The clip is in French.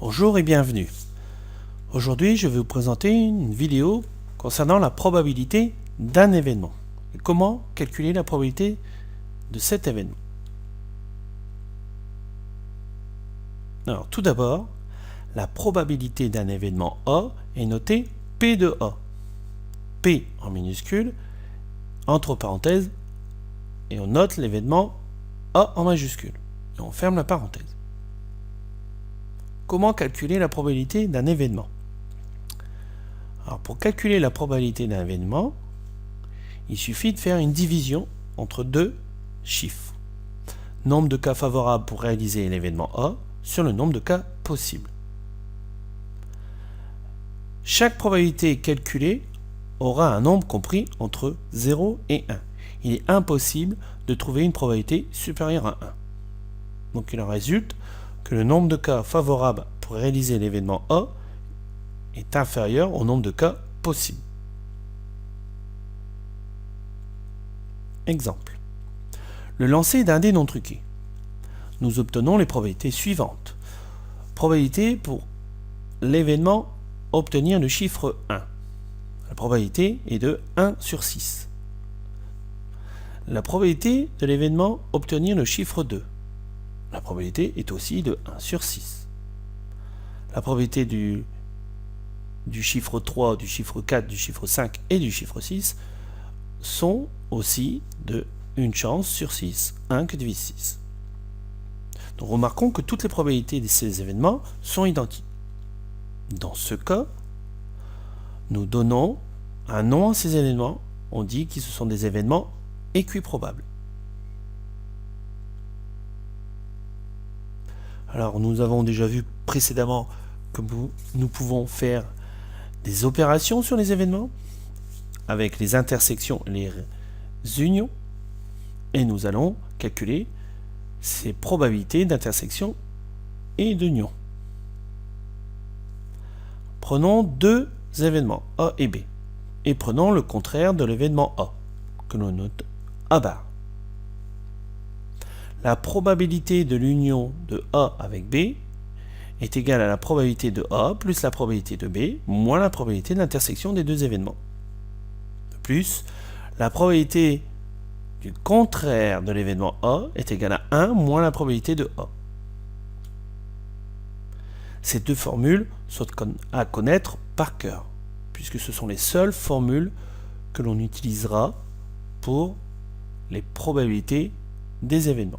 Bonjour et bienvenue. Aujourd'hui, je vais vous présenter une vidéo concernant la probabilité d'un événement et comment calculer la probabilité de cet événement. Alors, tout d'abord, la probabilité d'un événement A est notée P de A. P en minuscule, entre parenthèses, et on note l'événement A en majuscule. Et on ferme la parenthèse. Comment calculer la probabilité d'un événement? Alors, pour calculer la probabilité d'un événement, il suffit de faire une division entre deux chiffres. Nombre de cas favorables pour réaliser l'événement A sur le nombre de cas possibles. Chaque probabilité calculée aura un nombre compris entre 0 et 1. Il est impossible de trouver une probabilité supérieure à 1. Donc il en résulte que le nombre de cas favorables pour réaliser l'événement A est inférieur au nombre de cas possibles. Exemple. Le lancer d'un dé non truqué. Nous obtenons les probabilités suivantes. Probabilité pour l'événement obtenir le chiffre 1. La probabilité est de 1 sur 6. La probabilité de l'événement obtenir le chiffre 2. La probabilité est aussi de 1 sur 6. La probabilité du chiffre 3, du chiffre 4, du chiffre 5 et du chiffre 6 sont aussi de 1 chance sur 6, 1 que divise 6. Donc remarquons que toutes les probabilités de ces événements sont identiques. Dans ce cas, nous donnons un nom à ces événements, on dit que ce sont des événements équiprobables. Alors nous avons déjà vu précédemment que nous pouvons faire des opérations sur les événements avec les intersections et les unions et nous allons calculer ces probabilités d'intersection et d'union. Prenons deux événements A et B et prenons le contraire de l'événement A que l'on note A bar. La probabilité de l'union de A avec B est égale à la probabilité de A plus la probabilité de B moins la probabilité de l'intersection des deux événements. De plus, la probabilité du contraire de l'événement A est égale à 1 moins la probabilité de A. Ces deux formules sont à connaître par cœur, puisque ce sont les seules formules que l'on utilisera pour les probabilités des événements.